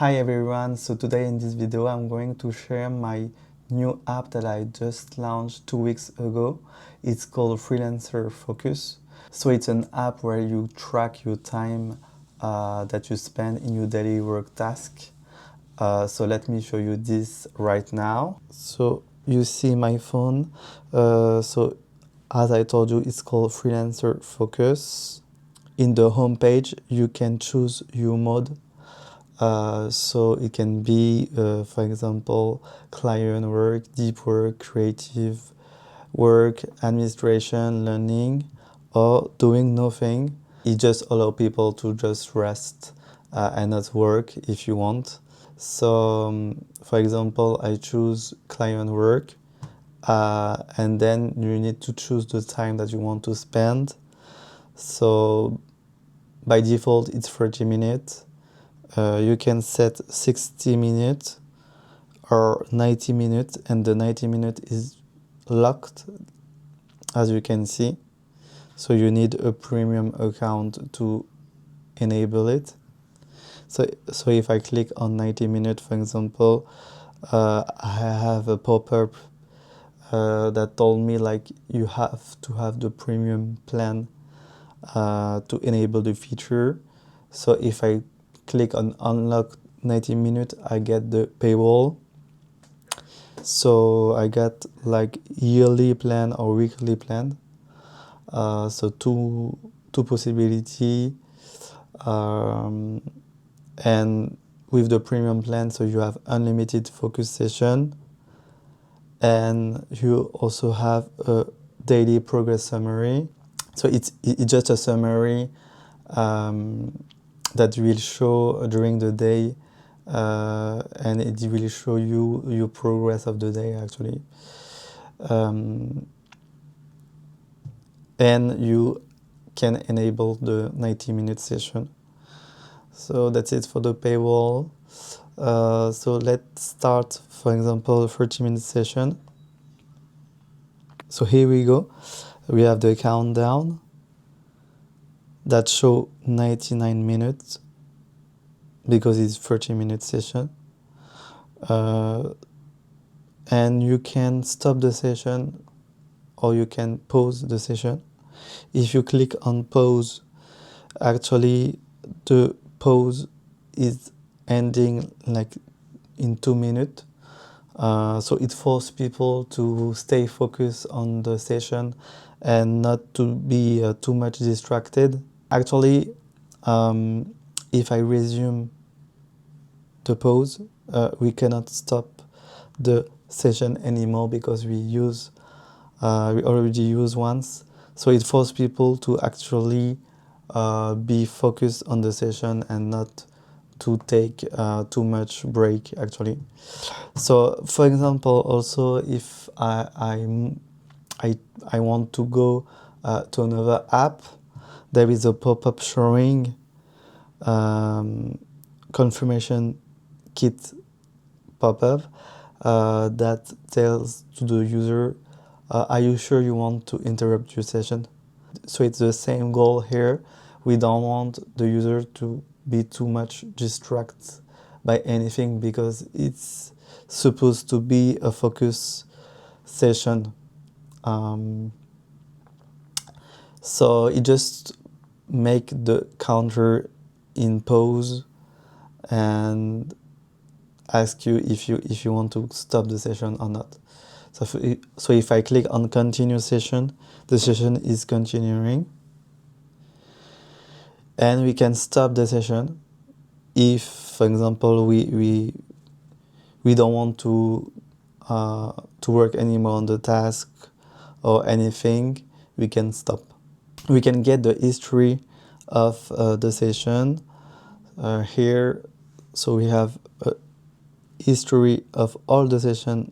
Hi everyone, so today in this video I'm going to share my new app that I just launched 2 weeks ago. It's called Freelancer Focus. So it's an app where you track your time that you spend in your daily work task. So let me show you this right now. So you see my phone. So as I told you, it's called Freelancer Focus. In the home page, you can choose your mode. So it can be, for example, client work, deep work, creative work, administration, learning, or doing nothing. It just allows people to just rest and not work if you want. So, for example, I choose client work, and then you need to choose the time that you want to spend. So by default, it's 30 minutes. You can set 60 minutes or 90 minutes, and the 90 minutes is locked, as you can see. So you need a premium account to enable it. So if I click on 90 minutes, for example, I have a pop-up that told me like you have to have the premium plan to enable the feature. So if I click on unlock 90 minutes, I get the paywall. So I got like yearly plan or weekly plan. So two possibility, and with the premium plan, so you have unlimited focus session, and you also have a daily progress summary. So it's just a summary that will show during the day, and it will show you your progress of the day actually. And you can enable the 90-minute session. So that's it for the paywall. So let's start, for example, a 30-minute session. So here we go. We have the countdown that show 99 minutes because it's 30-minute session. And you can stop the session or you can pause the session. If you click on pause, actually the pause is ending like in 2 minutes. So it forces people to stay focused on the session and not to be too much distracted. Actually, if I resume the pause, we cannot stop the session anymore because we already used once. So it forces people to actually be focused on the session and not to take too much break actually. So for example, also if I want to go to another app, there is a pop-up showing confirmation kit pop-up that tells to the user, are you sure you want to interrupt your session? So it's the same goal here. We don't want the user to be too much distracted by anything because it's supposed to be a focus session. So it just make the counter in pause and ask you if you want to stop the session or not. So if I click on continue session, the session is continuing, and we can stop the session if, for example, we don't want to work anymore on the task or anything. We can stop. We can get the history of the session here. So we have a history of all the session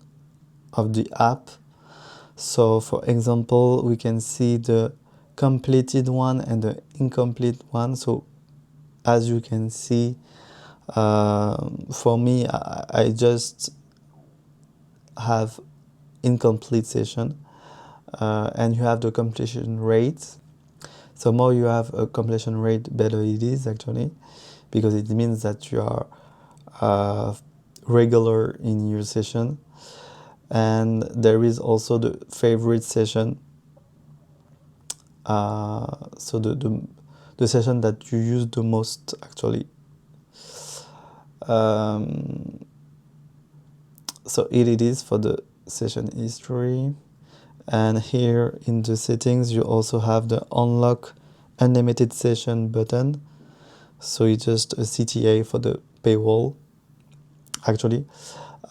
of the app. So for example, we can see the completed one and the incomplete one. So as you can see, for me, I just have incomplete session, and you have the completion rate. So more you have a completion rate, better it is actually, because it means that you are uh, regular in your session. And there is also the favorite session. So the session that you use the most actually. Um, so here it is for the session history. And here in the settings you also have the unlock unlimited session button. So it's just a CTA for the paywall actually.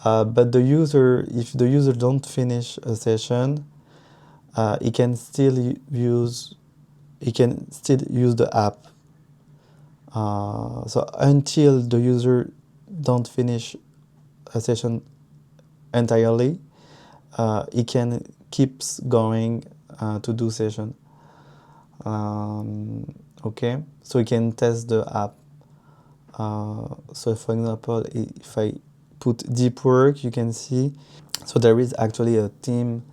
But the user, if the user don't finish a session, he can still use the app. So until the user don't finish a session entirely, he can keeps going to do session. Okay, so you can test the app. So for example, if I put deep work, you can see, so there is actually a theme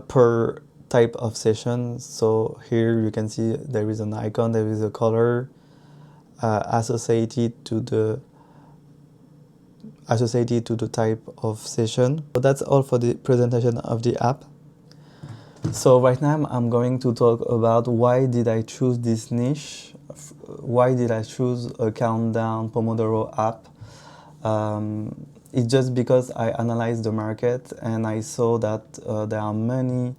per type of session. So here you can see there is an icon, there is a color associated to the type of session. So that's all for the presentation of the app. So right now I'm going to talk about why did I choose this niche, why did I choose a countdown Pomodoro app. It's just because I analyzed the market and I saw that there are many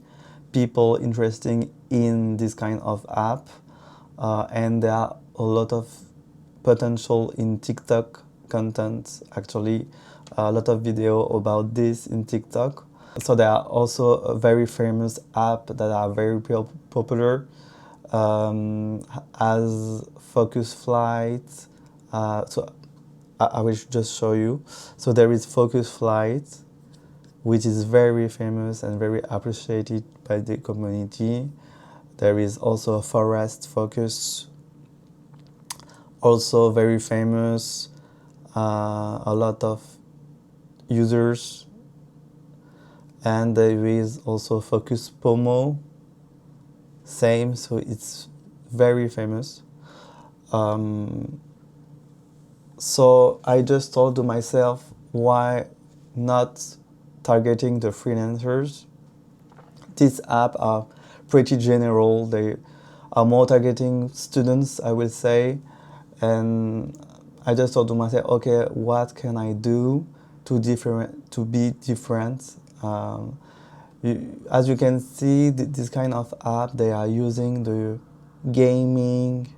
people interested in this kind of app, and there are a lot of potential in TikTok content, actually a lot of video about this in TikTok. So there are also a very famous app that are very popular, as Focus Flight. So I will just show you. So there is Focus Flight, which is very famous and very appreciated by the community. There is also Forest Focus, also very famous, a lot of users. And there is also Focus Pomo, same, so it's very famous. So I just thought to myself, why not targeting the freelancers? These apps are pretty general, they are more targeting students, I will say. And I just thought to myself, okay, what can I do to be different? As you can see, this kind of app, they are using the gaming,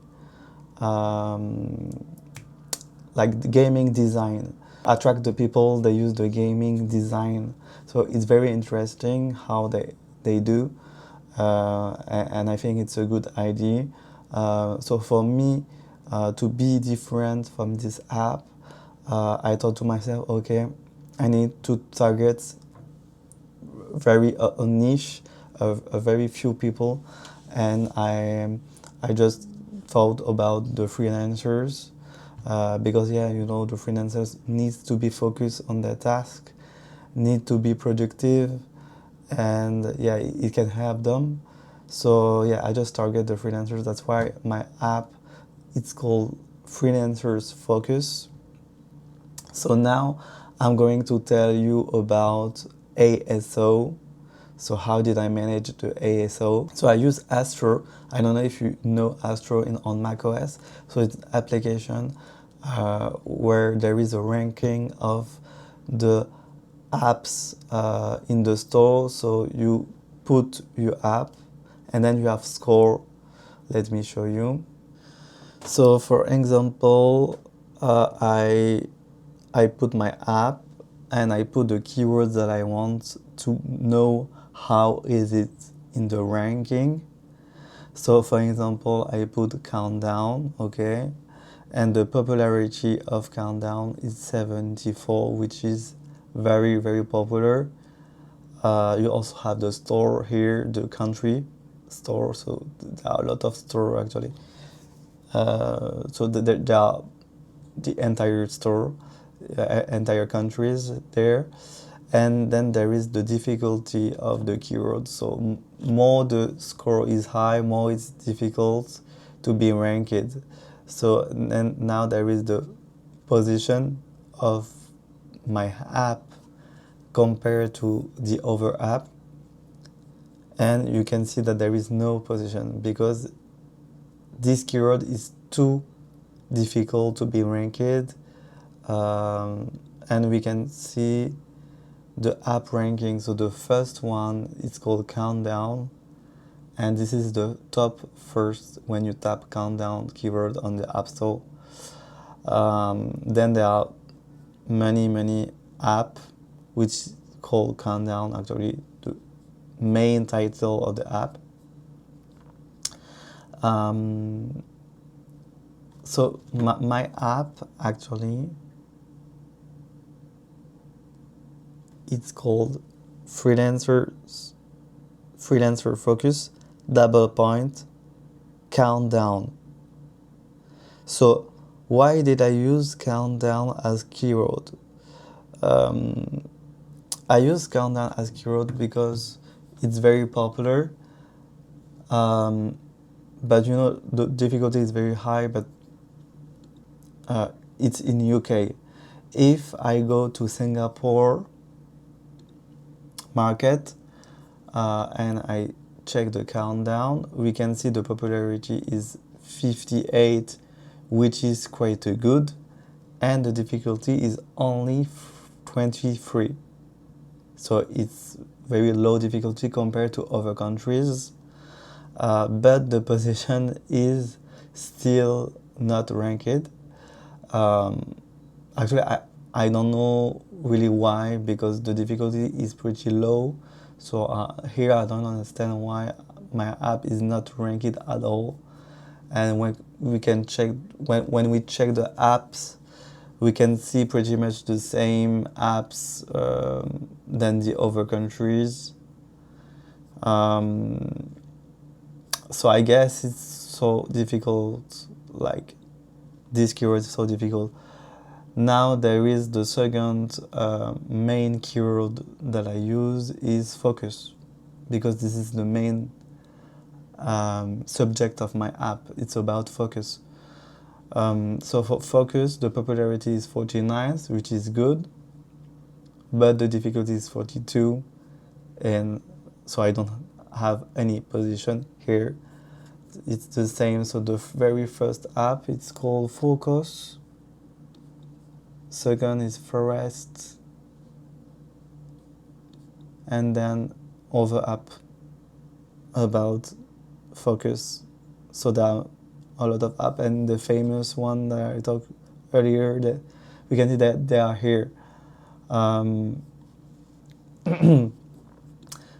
like the gaming design. Attract the people, they use the gaming design. So it's very interesting how they do. And I think it's a good idea. So for me, to be different from this app, I thought to myself, okay, I need to target a niche of a very few people, and I just thought about the freelancers, because yeah, you know, the freelancers needs to be focused on their task, need to be productive, and yeah, it can help them. So yeah, I just target the freelancers. That's why my app, it's called Freelancers Focus. So now I'm going to tell you about ASO. So how did I manage the ASO? So I use Astro. I don't know if you know Astro on macOS. So it's an application where there is a ranking of the apps in the store. So you put your app and then you have score. Let me show you. So for example, I put my app and I put the keywords that I want to know how is it in the ranking. So for example, I put countdown, okay, and the popularity of countdown is 74, which is very, very popular. You also have the store here, the country store, so there are a lot of store actually. So there are the entire store, entire countries there. And then there is the difficulty of the keyword. So more the score is high, more it's difficult to be ranked. So and now there is the position of my app compared to the other app, and you can see that there is no position because this keyword is too difficult to be ranked. And we can see the app ranking. So the first one is called Countdown, and this is the top first when you tap Countdown keyword on the App Store. Then there are many apps which called Countdown, actually the main title of the app. So my app actually, it's called Freelancer Focus double point Countdown. So why did I use Countdown as keyword? I use Countdown as keyword because it's very popular, but you know the difficulty is very high, but it's in UK. If I go to Singapore market and I check the countdown, we can see the popularity is 58, which is quite good, and the difficulty is only 23. So it's very low difficulty compared to other countries, but the position is still not ranked. Actually, I don't know really why, because the difficulty is pretty low. So here I don't understand why my app is not ranked at all. And when we can check, when we check the apps, we can see pretty much the same apps than the other countries. So I guess it's so difficult, like this keyword is so difficult. Now there is the second main keyword that I use is focus, because this is the main subject of my app. It's about focus. So for focus, the popularity is 49, which is good, but the difficulty is 42, and so I don't have any position here. It's the same. So the very first app, it's called Focus. Second is Forest, and then other app about focus. So there are a lot of apps, and the famous one that I talked earlier, that we can see that they are here.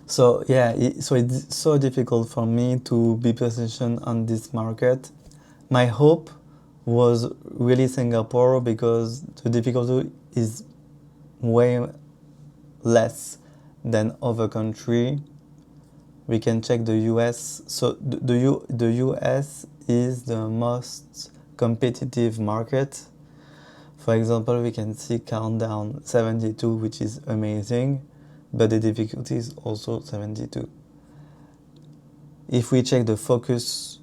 So yeah, so it's so difficult for me to be positioned on this market. My hope was really Singapore, because the difficulty is way less than other country. We can check the US. So the US is the most competitive market. For example, we can see Countdown 72, which is amazing, but the difficulty is also 72. If we check the focus,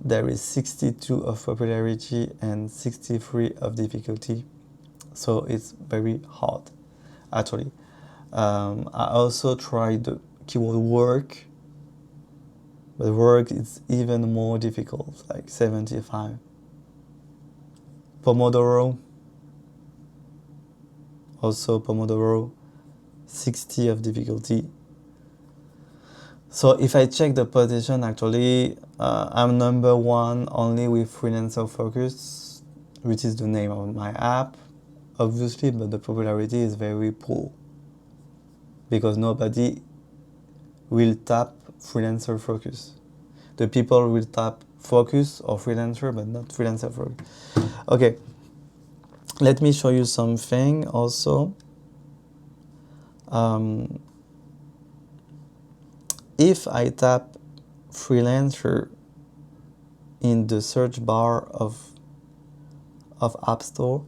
there is 62 of popularity and 63 of difficulty. So it's very hard, actually. I also tried the keyword work, but work is even more difficult, like 75. Pomodoro, also Pomodoro, 60 of difficulty. So if I check the position, actually, I'm number one only with Freelancer Focus, which is the name of my app, obviously, but the popularity is very poor, because nobody will tap Freelancer Focus. The people will tap Focus or Freelancer, but not Freelancer Focus. Okay, let me show you something also. If I tap Freelancer in the search bar of App Store,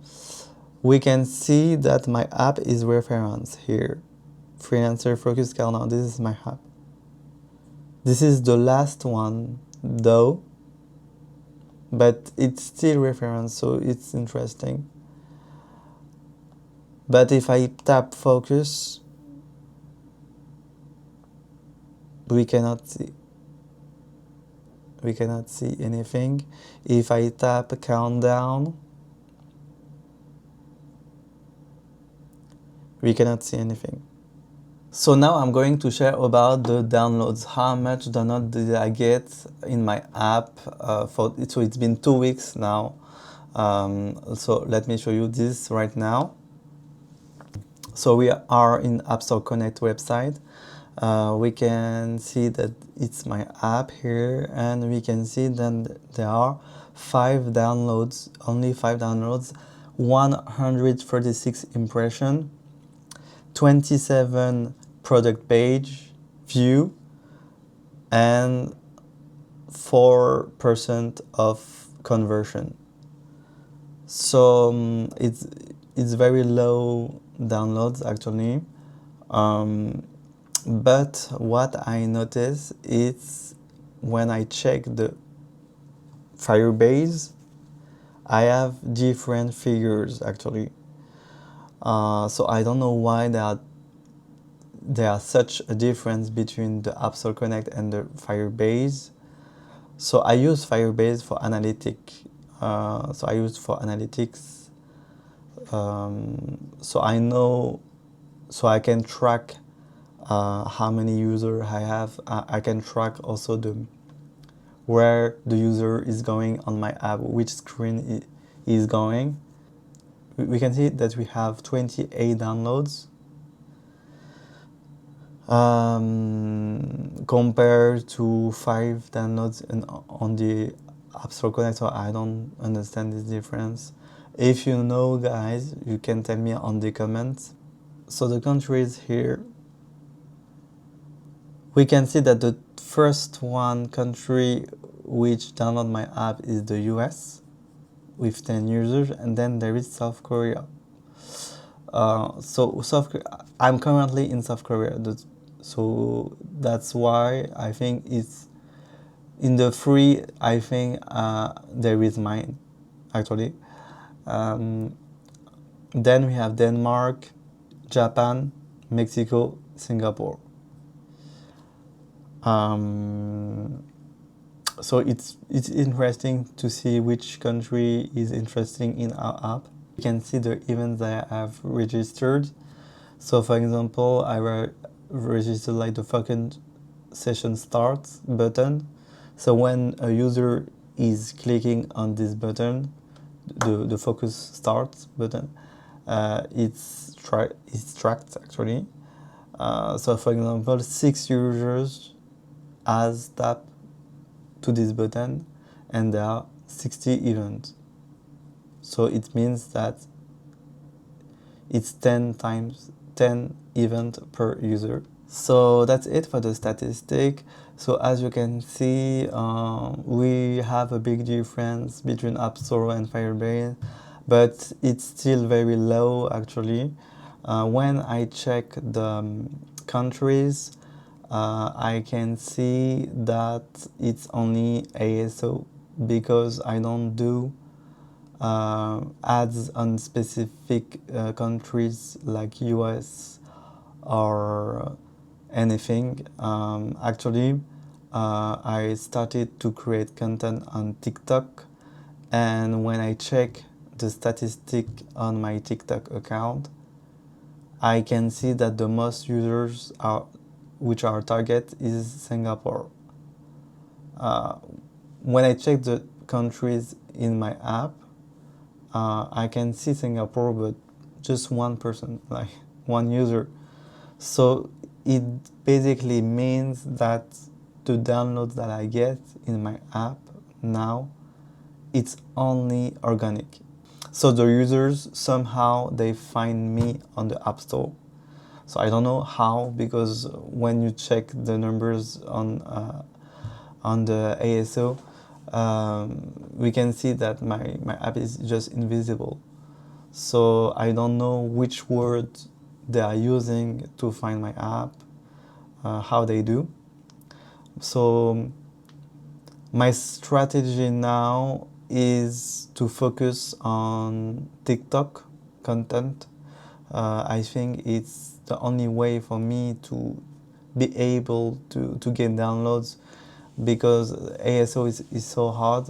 we can see that my app is referenced here. Freelancer Focus Countdown, this is my app. This is the last one though, but it's still referenced, so it's interesting. But if I tap focus, we cannot see. We cannot see anything. If I tap countdown, we cannot see anything. So now I'm going to share about the downloads. How much download did I get in my app? So it's been 2 weeks now. So let me show you this right now. So we are in App Store Connect website. We can see that it's my app here, and we can see that there are 5 downloads, only 5 downloads, 136 impression, 27 product page view, and 4% of conversion. So it's very low downloads actually. But what I notice is when I check the Firebase, I have different figures actually. So I don't know why there are such a difference between the App Store Connect and the Firebase. So I use Firebase for analytics. So I know, so I can track how many users I have. I can track also where the user is going on my app, which screen is going. We can see that we have 28 downloads compared to 5 downloads on the App Store Connect. So I don't understand this difference. If you know, guys, you can tell me on the comments. So the countries here, we can see that the first one country which download my app is the US with 10 users, and then there is South Korea. I'm currently in South Korea, so that's why I think it's in the free. I think there is mine actually. Then we have Denmark, Japan, Mexico, Singapore. So it's interesting to see which country is interesting in our app. You can see the events that I have registered. So for example, I registered like the fucking session starts button. So when a user is clicking on this button, the focus starts button, it's tracked actually. So for example, 6 users has tapped to this button, and there are 60 events. So it means that it's 10 events per user. So that's it for the statistic. So as you can see, we have a big difference between App Store and Firebase, but it's still very low actually. When I check the countries, I can see that it's only ASO because I don't do ads on specific countries like US or anything. Actually, I started to create content on TikTok, and when I check the statistic on my TikTok account, I can see that the most users which our target is Singapore. When I check the countries in my app, I can see Singapore, but just one person, like one user. So it basically means that the downloads that I get in my app now, it's only organic. So the users, somehow they find me on the App Store. So I don't know how, because when you check the numbers on the ASO, we can see that my app is just invisible. So I don't know which word they are using to find my app, how they do. So my strategy now is to focus on TikTok content, I think it's the only way for me to be able to get downloads, because ASO is so hard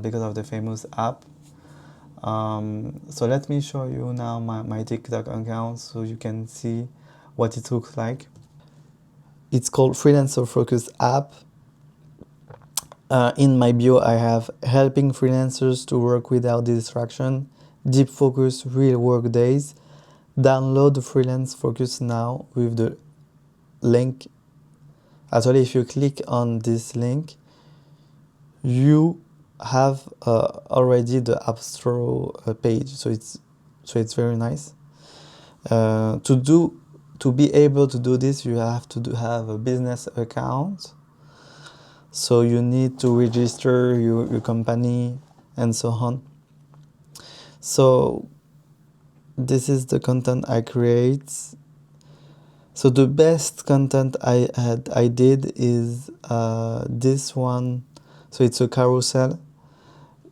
because of the famous app. So let me show you now my TikTok account so you can see what it looks like. It's called Freelancer Focus app. In my bio, I have helping freelancers to work without distraction, deep focus, real work days. Download the Freelance Focus now with the link. Actually, if you click on this link, you have already the App Store page. So it's very nice. To be able to do this, you have to have a business account. So you need to register your company and so on. So this is the content I create. So the best content I did is this one. So it's a carousel.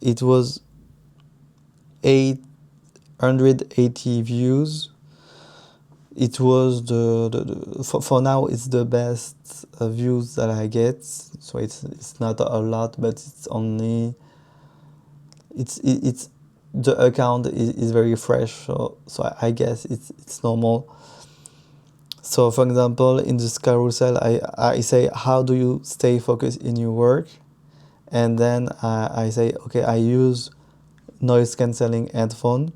It was 880 views. It was for now it's the best views that I get. So it's not a lot, but it's only it's the account is very fresh. So I guess it's normal. So for example, in this carousel, I say, how do you stay focused in your work? And then I say, okay, I use noise cancelling headphone.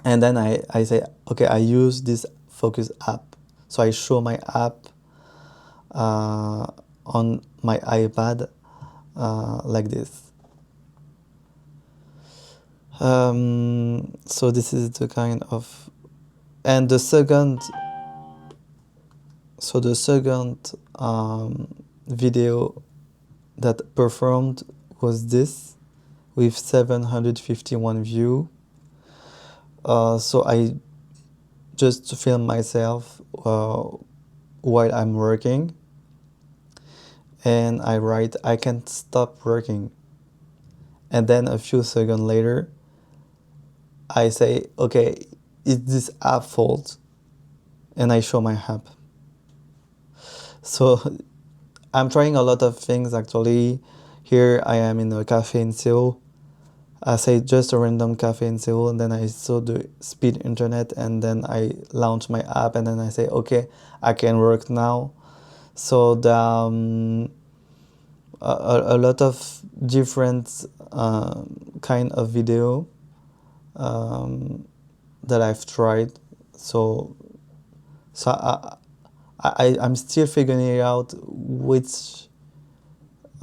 And then I say, okay, I use this focus app. So I show my app on my iPad like this. So this is the kind of, and the second video that performed was this, with 751 views. So I just film myself while I'm working, and I write, I can't stop working. And then a few seconds later, I say, okay, it's this app fault, and I show my app. So I'm trying a lot of things actually. Here I am in a cafe in Seoul. I say just a random cafe in Seoul, and then I saw the speed internet, and then I launch my app, and then I say, okay, I can work now. So a lot of different kind of video that I've tried. So I'm still figuring out which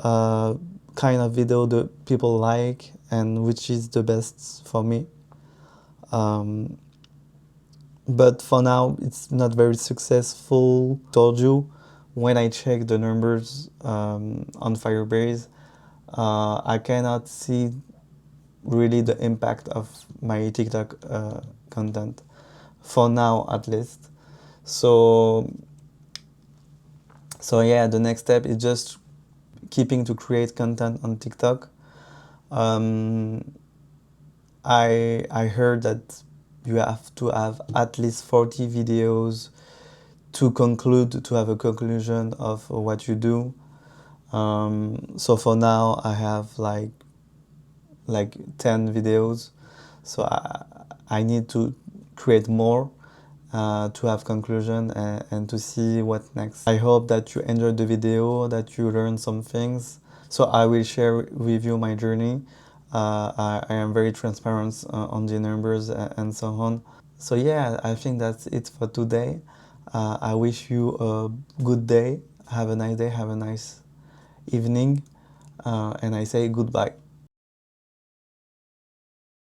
kind of video the people like and which is the best for me. But for now, it's not very successful. Told you, when I check the numbers on Firebase, I cannot see really the impact of my TikTok content, for now at least. So yeah, the next step is just keeping to create content on TikTok. I heard that you have to have at least 40 videos to have a conclusion of what you do. So for now, I have like 10 videos. So I need to create more to have conclusion and to see what next. I hope that you enjoyed the video, that you learned some things. So I will share with you my journey. I am very transparent on the numbers and so on. So yeah, I think that's it for today. I wish you a good day. Have a nice day. Have a nice evening. And I say goodbye.